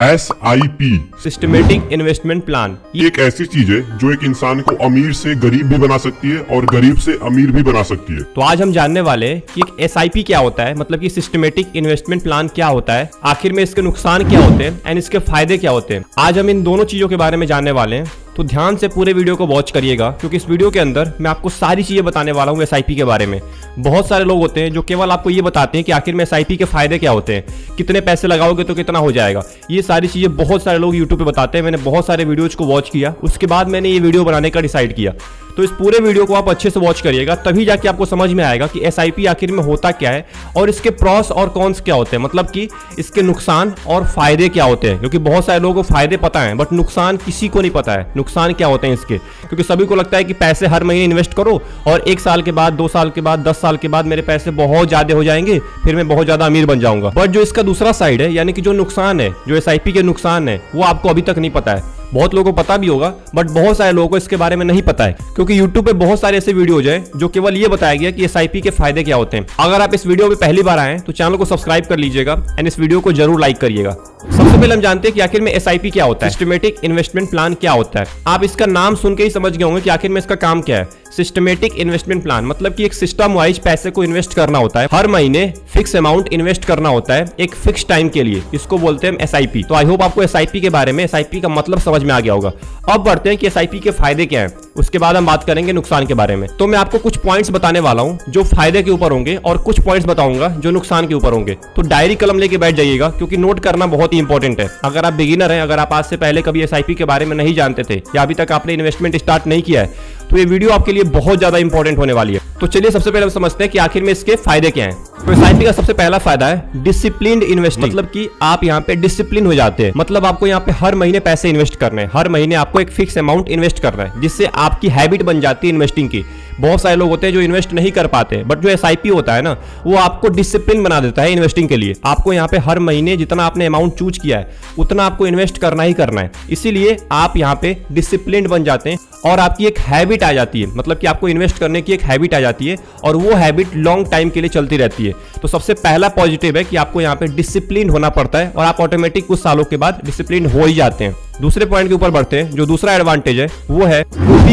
SIP systematic investment plan. ये एक ऐसी चीज है जो एक इंसान को अमीर से गरीब भी बना सकती है और गरीब से अमीर भी बना सकती है। तो आज हम जानने वाले हैं कि एक SIP क्या होता है, मतलब कि सिस्टमेटिक इन्वेस्टमेंट प्लान क्या होता है, आखिर में इसके नुकसान क्या होते हैं एंड इसके फायदे क्या होते हैं। आज हम इन दोनों चीजों के बारे में जानने वाले हैं, तो ध्यान से पूरे वीडियो को वॉच करिएगा, क्योंकि इस वीडियो के अंदर मैं आपको सारी चीजें बताने वाला हूँ SIP के बारे में। बहुत सारे लोग होते हैं जो केवल आपको ये बताते हैं कि आखिर में SIP के फायदे क्या होते हैं, कितने पैसे लगाओगे तो कितना हो जाएगा। ये सारी चीजें बहुत सारे लोग यूट्यूब पे बताते हैं। मैंने बहुत सारे वीडियोज को वॉच किया, उसके बाद मैंने ये वीडियो बनाने का डिसाइड किया। तो इस पूरे वीडियो को आप अच्छे से वॉच करिएगा, तभी जाके आपको समझ में आएगा कि SIP आखिर में होता क्या है और इसके प्रॉस और कॉन्स क्या होते हैं, मतलब कि इसके नुकसान और फायदे क्या होते हैं। क्योंकि बहुत सारे लोगों को फायदे पता है बट नुकसान किसी को नहीं पता है, नुकसान क्या होते हैं इसके। क्योंकि सभी को लगता है कि पैसे हर महीने इन्वेस्ट करो और 1 साल के बाद, 2 साल के बाद, 10 साल के बाद मेरे पैसे बहुत ज्यादा हो जाएंगे, फिर मैं बहुत ज्यादा अमीर बन जाऊंगा। बट जो इसका दूसरा साइड है, यानी कि जो नुकसान है, जो SIP के नुकसान है, वो आपको अभी तक नहीं पता है। बहुत लोगों को पता भी होगा बट बहुत सारे लोगों को इसके बारे में नहीं पता है, क्योंकि YouTube पे बहुत सारे ऐसे वीडियोज हैं जो केवल ये बताया गया कि SIP के फायदे क्या होते हैं। अगर आप इस वीडियो पे पहली बार आए तो चैनल को सब्सक्राइब कर लीजिएगा एंड इस वीडियो को जरूर लाइक करिएगा। सबसे पहले हम जानते हैं कि आखिर में SIP क्या होता है, सिस्टमेटिक इन्वेस्टमेंट प्लान क्या होता है। आप इसका नाम सुन के ही समझ गए होंगे कि आखिर में इसका काम क्या है। सिस्टमेटिक इन्वेस्टमेंट प्लान मतलब कि एक सिस्टम वाइज पैसे को इन्वेस्ट करना होता है, हर महीने फिक्स अमाउंट इन्वेस्ट करना होता है एक फिक्स टाइम के लिए। इसको बोलते हैं SIP। तो आई होप आपको SIP के बारे में, SIP का मतलब समझ में आ गया होगा। अब बढ़ते हैं कि SIP के फायदे क्या हैं, उसके बाद हम बात करेंगे नुकसान के बारे में। तो मैं आपको कुछ पॉइंट्स बताने वाला हूं जो फायदे के ऊपर होंगे और कुछ पॉइंट्स बताऊंगा जो नुकसान के ऊपर होंगे। तो डायरी कलम लेके बैठ जाइएगा, क्योंकि नोट करना बहुत ही इंपॉर्टेंट है। अगर आप बिगिनर हैं, अगर आप आज से पहले कभी SIP के बारे में नहीं जानते थे या अभी तक आपने इन्वेस्टमेंट स्टार्ट नहीं किया है, तो ये वीडियो आपके लिए बहुत ज्यादा इंपॉर्टेंट होने वाली है। तो चलिए सबसे पहले हम समझते हैं कि आखिर में इसके फायदे क्या हैं। तो SIP का सबसे पहला फायदा है डिसिप्लिन्ड इन्वेस्टिंग, मतलब कि आप यहाँ पे डिसिप्लिन हो जाते हैं। मतलब आपको यहाँ पे हर महीने पैसे इन्वेस्ट करने हैं, हर महीने आपको एक फिक्स अमाउंट इन्वेस्ट करना है, जिससे आपकी हैबिट बन जाती है इन्वेस्टिंग की। बहुत सारे लोग होते हैं जो इन्वेस्ट नहीं कर पाते, बट जो SIP होता है ना, वो आपको डिसिप्लिन बना देता है इन्वेस्टिंग के लिए। आपको यहाँ पे हर महीने जितना आपने अमाउंट चूज किया है उतना आपको इन्वेस्ट करना ही करना है। इसीलिए आप यहाँ पे डिसिप्लिन बन जाते हैं और आपकी एक हैबिट आ जाती है, मतलब कि आपको इन्वेस्ट करने की एक हैबिट आ जाती है और वो हैबिट लॉन्ग टाइम के लिए चलती रहती है। तो सबसे पहला पॉजिटिव है कि आपको यहाँ पे डिसिप्लिन होना पड़ता है और आप ऑटोमेटिक कुछ सालों के बाद डिसिप्लिन हो ही जाते हैं। दूसरे पॉइंट के ऊपर बढ़ते हैं। जो दूसरा एडवांटेज है वो है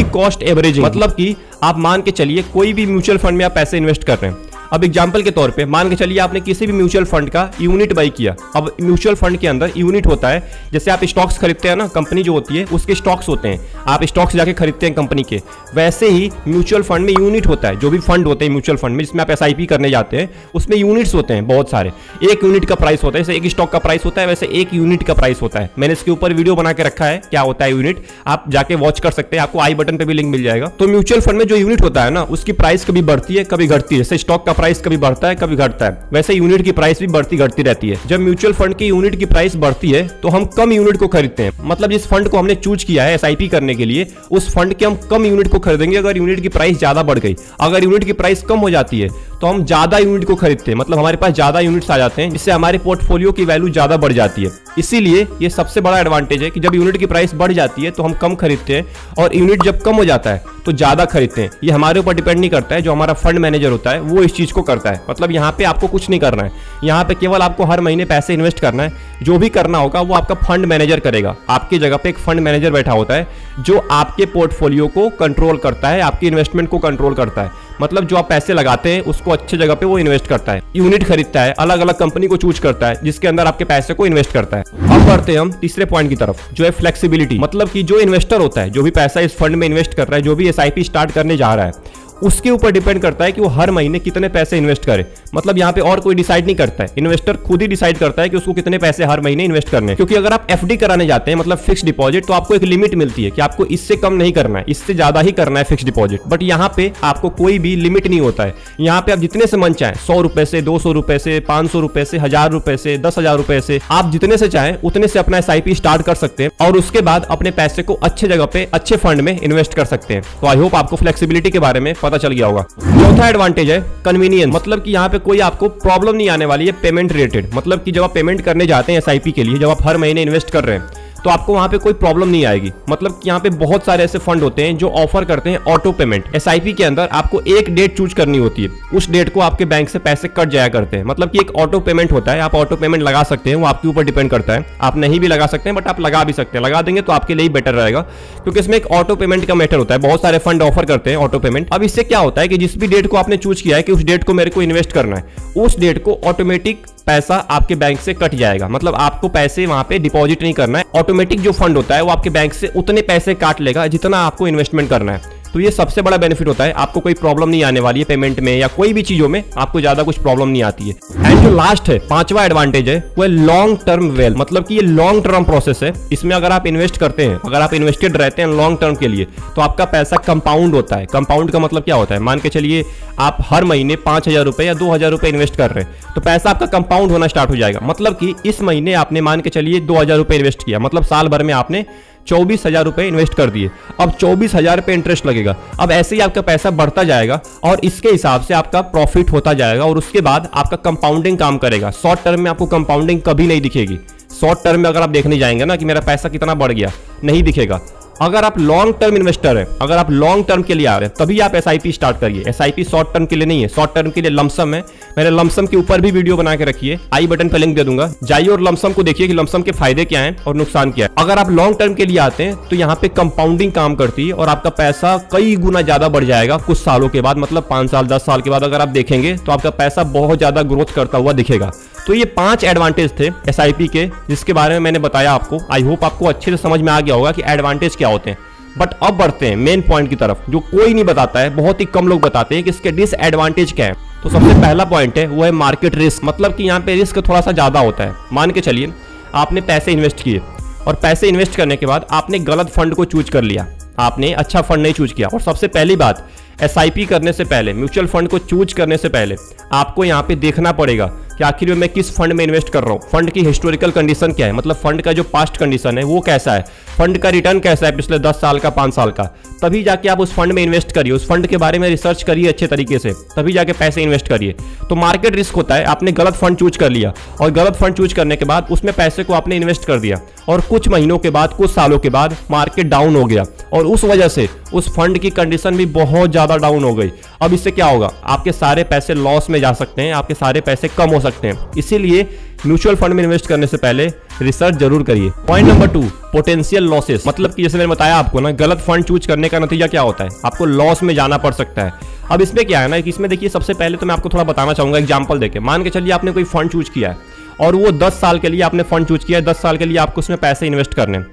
कॉस्ट एवरेजिंग, मतलब कि आप मान के चलिए कोई भी म्यूचुअल फंड में आप पैसे इन्वेस्ट कर रहे हैं। अब एग्जांपल के तौर पे मान के चलिए आपने किसी भी म्यूचुअल फंड का यूनिट बाई किया। अब म्यूचुअल फंड के अंदर यूनिट होता है, जैसे आप स्टॉक्स खरीदते हैं ना, कंपनी जो होती है उसके स्टॉक्स होते हैं, आप स्टॉक्स जाके खरीदते हैं कंपनी के, वैसे ही म्यूचुअल फंड में यूनिट होता है। जो भी फंड होते हैं म्यूचुअल फंड में जिसमें आप SIP करने जाते हैं, उसमें यूनिट्स होते हैं बहुत सारे। एक यूनिट का प्राइस होता है, जैसे एक स्टॉक का प्राइस होता है वैसे एक यूनिट का प्राइस होता है। मैंने इसके ऊपर वीडियो बना के रखा है क्या होता है यूनिट, आप जाके वॉच कर सकते हैं, आपको आई बटन पे भी लिंक मिल जाएगा। तो म्यूचुअल फंड में जो यूनिट होता है ना, उसकी प्राइस कभी बढ़ती है कभी घटती है। जैसे स्टॉक का प्राइस कभी बढ़ता है कभी घटता है, वैसे यूनिट की प्राइस भी बढ़ती घटती रहती है। जब म्यूचुअल फंड की यूनिट की प्राइस बढ़ती है तो हम कम यूनिट को खरीदते हैं, मतलब जिस फंड को हमने चूज किया है SIP करने के लिए, उस फंड के हम कम यूनिट को खरीदेंगे। अगर यूनिट की प्राइस ज्यादा बढ़ गई, अगर यूनिट की प्राइस कम हो जाती है तो हम ज्यादा यूनिट को खरीदते हैं, मतलब हमारे पास ज्यादा यूनिट्स आ जाते हैं, जिससे हमारे पोर्टफोलियो की वैल्यू ज्यादा बढ़ जाती है। इसीलिए ये सबसे बड़ा एडवांटेज है कि जब यूनिट की प्राइस बढ़ जाती है तो हम कम खरीदते हैं और यूनिट जब कम हो जाता है तो ज्यादा खरीदते हैं। ये हमारे ऊपर डिपेंड नहीं करता है, जो हमारा फंड मैनेजर होता है वो इस चीज को करता है। मतलब यहाँ पे आपको कुछ नहीं करना है, यहाँ पे केवल आपको हर महीने पैसे इन्वेस्ट करना है। जो भी करना होगा वो आपका फंड मैनेजर करेगा। आपकी जगह पे एक फंड मैनेजर बैठा होता है जो आपके पोर्टफोलियो को कंट्रोल करता है, आपकी इन्वेस्टमेंट को कंट्रोल करता है। मतलब जो आप पैसे लगाते हैं उसको अच्छे जगह पे वो इन्वेस्ट करता है, यूनिट खरीदता है, अलग अलग कंपनी को चूज करता है जिसके अंदर आपके पैसे को इन्वेस्ट करता है। अब बढ़ते हैं हम तीसरे पॉइंट की तरफ, जो है फ्लेक्सिबिलिटी। मतलब कि जो इन्वेस्टर होता है, जो भी पैसा इस फंड में इन्वेस्ट कर रहा है, जो भी SIP स्टार्ट करने जा रहा है, उसके ऊपर डिपेंड करता है कि वो हर महीने कितने पैसे इन्वेस्ट करे। मतलब यहाँ पे और कोई डिसाइड नहीं करता है, इन्वेस्टर खुद ही डिसाइड करता है कि उसको कितने पैसे हर महीने इन्वेस्ट करने हैं। क्योंकि अगर आप FD कराने जाते हैं, मतलब फिक्स डिपॉजिट, तो आपको एक लिमिट मिलती है कि आपको इससे कम नहीं करना है, इससे ज्यादा ही करना है फिक्स डिपॉजिट। बट यहाँ पे आपको कोई भी लिमिट नहीं होता है। यहाँ पे आप जितने से मन चाहें, 100 रुपए से, 200 रुपए से, 500 रुपए से, 1000 रुपए से, 10,000 रुपए से, आप जितने से चाहें उतने से अपना SIP स्टार्ट कर सकते हैं और उसके बाद अपने पैसे को अच्छे जगह पे, अच्छे फंड में इन्वेस्ट कर सकते हैं। तो आई होप आपको फ्लेक्सिबिलिटी के बारे में पता चल गया होगा। चौथा एडवांटेज है कन्वीनियंस, मतलब कि यहाँ पे कोई आपको प्रॉब्लम नहीं आने वाली है पेमेंट रिलेटेड। मतलब कि जब आप पेमेंट करने जाते हैं SIP के लिए, जब आप हर महीने इन्वेस्ट कर रहे हैं, तो आपको वहां पे कोई प्रॉब्लम नहीं आएगी। मतलब कि यहाँ पे बहुत सारे ऐसे फंड होते हैं जो ऑफर करते हैं ऑटो पेमेंट। एसआईपी के अंदर आपको एक डेट चूज करनी होती है, उस डेट को आपके बैंक से पैसे कट जाया करते हैं। मतलब कि एक ऑटो पेमेंट होता है, आप ऑटो पेमेंट लगा सकते हैं, वो आपके ऊपर डिपेंड करता है। आप नहीं भी लगा सकते हैं बट आप लगा भी सकते हैं, लगा देंगे तो आपके लिए बेटर रहेगा, क्योंकि इसमें एक ऑटो पेमेंट का मैटर होता है। बहुत सारे फंड ऑफर करते हैं ऑटो पेमेंट। अब इससे क्या होता है कि जिस भी डेट को आपने चूज किया है कि उस डेट को मेरे को इन्वेस्ट करना है, उस डेट को ऑटोमेटिक पैसा आपके बैंक से कट जाएगा। मतलब आपको पैसे वहां पे डिपॉजिट नहीं करना है, ऑटोमेटिक जो फंड होता है वो आपके बैंक से उतने पैसे काट लेगा जितना आपको इन्वेस्टमेंट करना है। तो ये सबसे बड़ा बेनिफिट होता है, आपको कोई प्रॉब्लम नहीं आने वाली है पेमेंट में या कोई भी चीजों में, आपको ज्यादा कुछ प्रॉब्लम नहीं आती है। एंड जो लास्ट है, पांचवा एडवांटेज है, वो है लॉन्ग टर्म वेल्थ। मतलब कि ये लॉन्ग टर्म प्रोसेस है। इसमें अगर आप इन्वेस्ट करते हैं, अगर आप इन्वेस्टेड रहते हैं लॉन्ग टर्म के लिए, तो आपका पैसा कंपाउंड होता है। कंपाउंड का मतलब क्या होता है? मान के चलिए आप हर महीने 5,000 रुपए या 2,000 रुपए इन्वेस्ट कर रहे हैं, तो पैसा आपका कंपाउंड होना स्टार्ट हो जाएगा। मतलब कि इस महीने आपने मान के चलिए 2,000 रुपए इन्वेस्ट किया, मतलब साल भर में आपने 24,000 रुपए इन्वेस्ट कर दिए। अब 24,000 पे इंटरेस्ट लगेगा। अब ऐसे ही आपका पैसा बढ़ता जाएगा और इसके हिसाब से आपका प्रॉफिट होता जाएगा और उसके बाद आपका कंपाउंडिंग काम करेगा। शॉर्ट टर्म में आपको कंपाउंडिंग कभी नहीं दिखेगी। शॉर्ट टर्म में अगर आप देखने जाएंगे ना कि मेरा पैसा कितना बढ़ गया, नहीं दिखेगा। अगर आप लॉन्ग टर्म इन्वेस्टर हैं, अगर आप लॉन्ग टर्म के लिए आ रहे हैं, तभी आप एसआईपी स्टार्ट करिए। एसआईपी शॉर्ट टर्म के लिए नहीं है, शॉर्ट टर्म के लिए लमसम है। मैंने लमसम के ऊपर भी वीडियो बना के रखी है, आई बटन पे लिंक दे दूंगा, जाइए और लमसम को देखिए कि लमसम के फायदे क्या हैं और नुकसान क्या है। अगर आप लॉन्ग टर्म के लिए आते हैं तो यहाँ पे कंपाउंडिंग काम करती है और आपका पैसा कई गुना ज्यादा बढ़ जाएगा कुछ सालों के बाद। मतलब 5 साल 10 साल के बाद अगर आप देखेंगे तो आपका पैसा बहुत ज्यादा ग्रोथ करता हुआ दिखेगा। तो ये 5 एडवांटेज थे एसआईपी के, जिसके बारे में मैंने बताया आपको। आई होप आपको अच्छे से समझ में आ गया होगा कि एडवांटेज क्या होते हैं। बट अब बढ़ते हैं मेन पॉइंट की तरफ, जो कोई नहीं बताता है, बहुत ही कम लोग बताते हैं कि इसके डिसएडवांटेज क्या है। तो सबसे पहला पॉइंट है वो है मार्केट रिस्क। मतलब कि यहाँ पे रिस्क थोड़ा सा ज्यादा होता है। मान के चलिए आपने पैसे इन्वेस्ट किए और पैसे इन्वेस्ट करने के बाद आपने गलत फंड को चूज कर लिया, आपने अच्छा फंड नहीं चूज किया। और सबसे पहली बात, एसआईपी करने से पहले, म्यूचुअल फंड को चूज करने से पहले आपको यहाँ पे देखना पड़ेगा कि आखिर में मैं किस फंड में इन्वेस्ट कर रहा हूँ, फंड की हिस्टोरिकल कंडीशन क्या है, मतलब फंड का जो पास्ट कंडीशन है वो कैसा है, फंड का रिटर्न कैसा है पिछले 10 साल का, 5 साल का। तभी जाके आप उस फंड में इन्वेस्ट करिए, उस फंड के बारे में रिसर्च करिए अच्छे तरीके से, तभी जाके पैसे इन्वेस्ट करिए। तो मार्केट रिस्क होता है, आपने गलत फंड चूज कर लिया और गलत फंड चूज करने के बाद उसमें पैसे को आपने इन्वेस्ट कर दिया और कुछ महीनों के बाद, कुछ सालों के बाद मार्केट डाउन हो गया और उस वजह से उस फंड की कंडीशन भी बहुत ज्यादा डाउन हो गई। अब इससे क्या होगा? आपके सारे पैसे लॉस में जा सकते हैं, आपके सारे पैसे कम हो सकते हैं। इसीलिए म्यूचुअल फंड में इन्वेस्ट करने से पहले रिसर्च जरूर करिए। Point number 2, potential losses. मतलब कि जैसे मैंने बताया आपको ना, गलत फंड चूज करने का नतीजा क्या होता है? आपको लॉस में जाना पड़ सकता है। अब इसमें क्या है ना कि इसमें देखिए, सबसे पहले तो मैं आपको थोड़ा बताना चाहूंगा एग्जांपल देके। मान के चलिए आपने कोई फंड चूज किया है और वो 10 साल के लिए आपने फंड चूज किया है, 10 साल के लिए आपको उसमें पैसे इन्वेस्ट करने।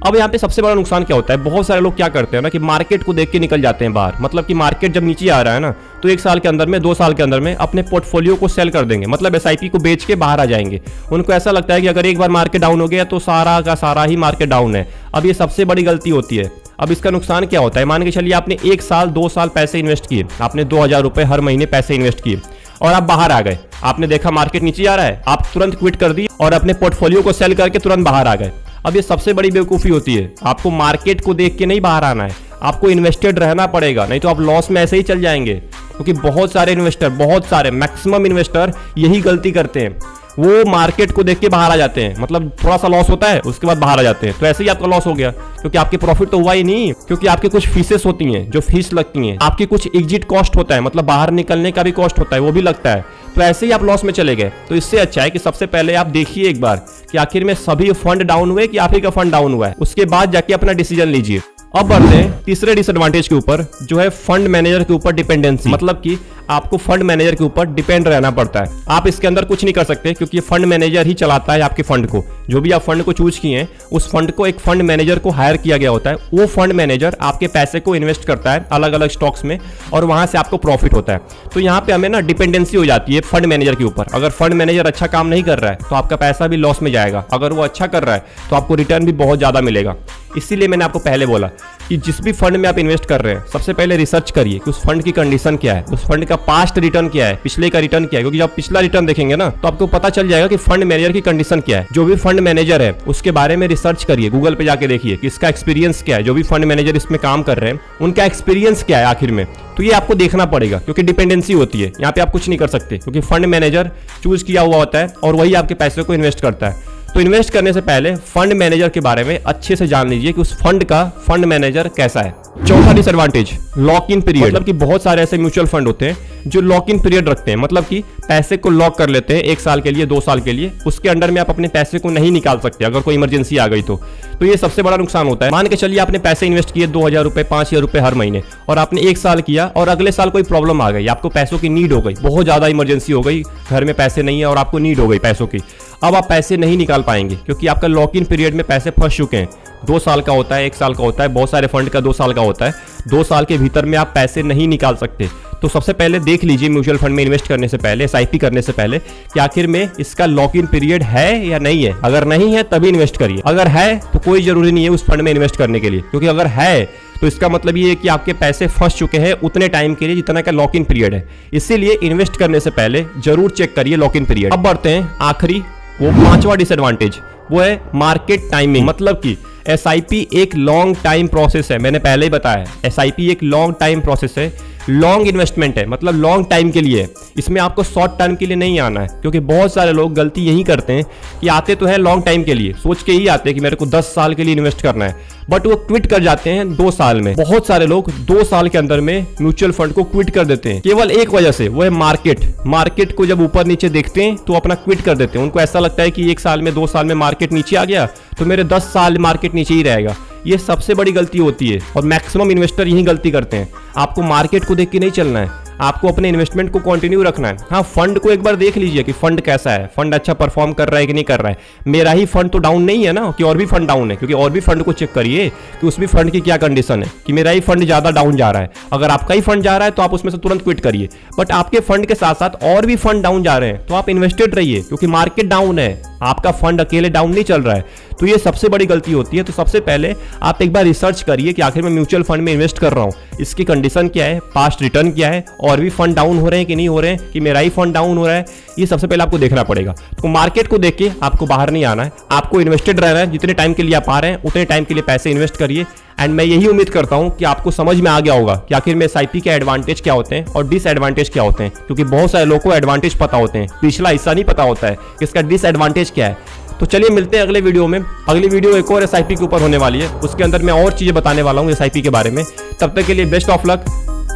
अब यहाँ पे सबसे बड़ा नुकसान क्या होता है? बहुत सारे लोग क्या करते हैं ना कि मार्केट को देख के निकल जाते हैं बाहर। मतलब कि मार्केट जब नीचे आ रहा है ना, तो 1 साल के अंदर में, 2 साल के अंदर में अपने पोर्टफोलियो को सेल कर देंगे, मतलब एसआईपी को बेच के बाहर आ जाएंगे। उनको ऐसा लगता है कि अगर एक बार मार्केट डाउन हो गया तो सारा का सारा ही मार्केट डाउन है। अब ये सबसे बड़ी गलती होती है। अब इसका नुकसान क्या होता है? मान के चलिए आपने 1 साल 2 साल पैसे इन्वेस्ट किए, आपने 2,000 रुपए हर महीने पैसे इन्वेस्ट किए और आप बाहर आ गए। आपने देखा मार्केट नीचे आ रहा है, आप तुरंत क्विट कर दिए और अपने पोर्टफोलियो को सेल करके तुरंत बाहर आ गए। अब ये सबसे बड़ी बेवकूफ़ी होती है। आपको मार्केट को देख के नहीं बाहर आना है, आपको इन्वेस्टेड रहना पड़ेगा, नहीं तो आप लॉस में ऐसे ही चल जाएंगे। क्योंकि बहुत सारे इन्वेस्टर, बहुत सारे मैक्सिमम इन्वेस्टर यही गलती करते हैं, वो मार्केट को देख के बाहर आ जाते हैं। मतलब थोड़ा सा लॉस होता है, उसके बाद बाहर आ जाते हैं। तो ऐसे ही आपका लॉस हो गया, क्योंकि आपके प्रॉफिट तो हुआ ही नहीं, क्योंकि आपके कुछ फीसेस होती हैं जो फीस लगती हैं, आपकी कुछ एग्जिट कॉस्ट होता है, मतलब बाहर निकलने का भी कॉस्ट होता है, वो भी लगता है। तो ऐसे ही आप लॉस में चले गए। तो इससे अच्छा है कि सबसे पहले आप देखिए एक बार कि आखिर में सभी फंड डाउन हुए कि आप ही का फंड डाउन हुआ है, उसके बाद जाके अपना डिसीजन लीजिए। अब बढ़ते हैं तीसरे डिसएडवांटेज के ऊपर, जो है फंड मैनेजर के ऊपर डिपेंडेंसी। मतलब कि आपको फंड मैनेजर के ऊपर डिपेंड रहना पड़ता है। आप इसके अंदर कुछ नहीं कर सकते, क्योंकि फंड मैनेजर ही चलाता है आपके फंड को। जो भी आप फंड को चूज किए हैं, उस फंड को एक फंड मैनेजर को हायर किया गया होता है। वो फंड मैनेजर आपके पैसे को इन्वेस्ट करता है अलग अलग स्टॉक्स में और वहां से आपको प्रॉफिट होता है। तो यहाँ पे हमें ना डिपेंडेंसी हो जाती है फंड मैनेजर के ऊपर। अगर फंड मैनेजर अच्छा काम नहीं कर रहा है तो आपका पैसा भी लॉस में जाएगा, अगर वो अच्छा कर रहा है तो आपको रिटर्न भी बहुत ज्यादा मिलेगा। इसीलिए मैंने आपको पहले बोला कि जिस भी फंड में आप इन्वेस्ट कर रहे हैं, सबसे पहले रिसर्च करिए कि उस फंड की कंडीशन क्या है, उस फंड का पास्ट रिटर्न क्या है, पिछले का रिटर्न क्या है। क्योंकि जब पिछला रिटर्न देखेंगे ना, तो आपको पता चल जाएगा कि फंड मैनेजर की कंडीशन क्या है। जो भी फंड मैनेजर है उसके बारे में रिसर्च करिए, गूगल पे जाके देखिए कि इसका एक्सपीरियंस क्या है। जो भी फंड मैनेजर इसमें काम कर रहे हैं उनका एक्सपीरियंस क्या है आखिर में। तो ये आपको देखना पड़ेगा, क्योंकि डिपेंडेंसी होती है। यहाँ पे आप कुछ नहीं कर सकते, क्योंकि फंड मैनेजर चूज किया हुआ होता है और वही आपके पैसे को इन्वेस्ट करता है। तो इन्वेस्ट करने से पहले फंड मैनेजर के बारे में अच्छे से जान लीजिए कि उस फंड का फंड मैनेजर कैसा है। चौथा डिसएडवांटेज, लॉक इन पीरियड। मतलब कि बहुत सारे ऐसे म्यूचुअल फंड होते हैं जो लॉक इन पीरियड रखते हैं, मतलब कि पैसे को लॉक कर लेते हैं 1 साल के लिए, 2 साल के लिए, उसके अंडर में आप अपने पैसे को नहीं निकाल सकते अगर कोई इमरजेंसी आ गई तो ये सबसे बड़ा नुकसान होता है। मान के चलिए आपने पैसे इन्वेस्ट किए 2000 रुपए, 5000 रुपए हर महीने, और आपने 1 साल किया और अगले साल कोई प्रॉब्लम आ गई, आपको पैसों की नीड हो गई, बहुत ज्यादा इमरजेंसी हो गई, घर में पैसे नहीं है और आपको नीड हो गई पैसों की। अब आप पैसे नहीं निकाल पाएंगे क्योंकि आपका लॉक इन पीरियड में पैसे फंस चुके हैं। 2 साल का होता है, 1 साल का होता है, बहुत सारे फंड का 2 साल का होता है। 2 साल के भीतर में आप पैसे नहीं निकाल सकते। तो सबसे पहले देख लीजिए म्यूचुअल फंड में इन्वेस्ट करने से पहले, एसआईपी करने से पहले, कि आखिर में इसका लॉक इन पीरियड है या नहीं है। अगर नहीं है तभी इन्वेस्ट करिए, अगर है तो कोई जरूरी नहीं है उस फंड में इन्वेस्ट करने के लिए, क्योंकि अगर है तो इसका मतलब ये है कि आपके पैसे फंस चुके हैं उतने टाइम के लिए जितना का लॉक इन पीरियड है। इसीलिए इन्वेस्ट करने से पहले जरूर चेक करिए लॉक इन पीरियड। अब बढ़ते हैं आखिरी, वो 5वां डिसएडवांटेज, वो है मार्केट टाइमिंग। मतलब कि एसआईपी एक लॉन्ग टाइम प्रोसेस है, मैंने पहले ही बताया, एसआईपी एक लॉन्ग टाइम प्रोसेस है, लॉन्ग इन्वेस्टमेंट है, मतलब लॉन्ग टाइम के लिए। इसमें आपको शॉर्ट टर्म के लिए नहीं आना है, क्योंकि बहुत सारे लोग गलती यही करते हैं कि आते तो है लॉन्ग टाइम के लिए, सोच के ही आते हैं कि मेरे को 10 साल के लिए इन्वेस्ट करना है, बट वो क्विट कर जाते हैं 2 साल में। बहुत सारे लोग 2 साल के अंदर में म्यूचुअल फंड को क्विट कर देते हैं केवल एक वजह से, वो है मार्केट। मार्केट को जब ऊपर नीचे देखते हैं तो अपना क्विट कर देते हैं। उनको ऐसा लगता है कि 1 साल में, 2 साल में मार्केट नीचे आ गया तो मेरे 10 साल मार्केट नीचे ही रहेगा। ये सबसे बड़ी गलती होती है और मैक्सिमम इन्वेस्टर यही गलती करते हैं। आपको मार्केट को देख के नहीं चलना है, आपको अपने इन्वेस्टमेंट को कंटिन्यू रखना है। हाँ, फंड को एक बार देख लीजिए कि फंड कैसा है, फंड अच्छा परफॉर्म कर रहा है कि नहीं कर रहा है। मेरा ही फंड तो डाउन नहीं है ना कि और भी फंड डाउन है, क्योंकि और भी फंड को चेक करिए कि उस भी फंड की क्या कंडीशन है, कि मेरा ही फंड ज्यादा डाउन जा रहा है। अगर आपका ही फंड जा रहा है तो आप उसमें से तुरंत क्विट करिए, बट आपके फंड के साथ साथ और भी फंड डाउन जा रहे हैं तो आप इन्वेस्टेड रहिए, क्योंकि मार्केट डाउन है, आपका फंड अकेले डाउन नहीं चल रहा है। तो ये सबसे बड़ी गलती होती है। तो सबसे पहले आप एक बार रिसर्च करिए कि आखिर मैं म्यूचुअल फंड में इन्वेस्ट कर रहा हूँ, इसकी कंडीशन क्या है, पास्ट रिटर्न क्या है, और भी फंड डाउन हो रहे हैं कि नहीं हो रहे हैं, कि मेरा ही फंड डाउन हो रहा है, ये सबसे पहले आपको देखना पड़ेगा। तो मार्केट को देख के आपको बाहर नहीं आना है, आपको इन्वेस्टेड रहना है। जितने टाइम के लिए आप आ रहे हैं उतने टाइम के लिए पैसे इन्वेस्ट करिए। एंड मैं यही उम्मीद करता हूं कि आपको समझ में आ गया होगा कि आखिर में एसआईपी के एडवांटेज क्या होते हैं और डिसएडवांटेज क्या होते हैं, क्योंकि बहुत सारे लोगों को एडवांटेज पता होते हैं, पिछला हिस्सा नहीं पता होता है कि इसका डिसएडवांटेज क्या है। तो चलिए मिलते हैं अगले वीडियो में। अगली वीडियो एक और एसआईपी के ऊपर होने वाली है, उसके अंदर मैं और चीजें बताने वाला हूँ एसआईपी के बारे में। तब तक के लिए best of luck,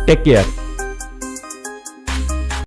take care.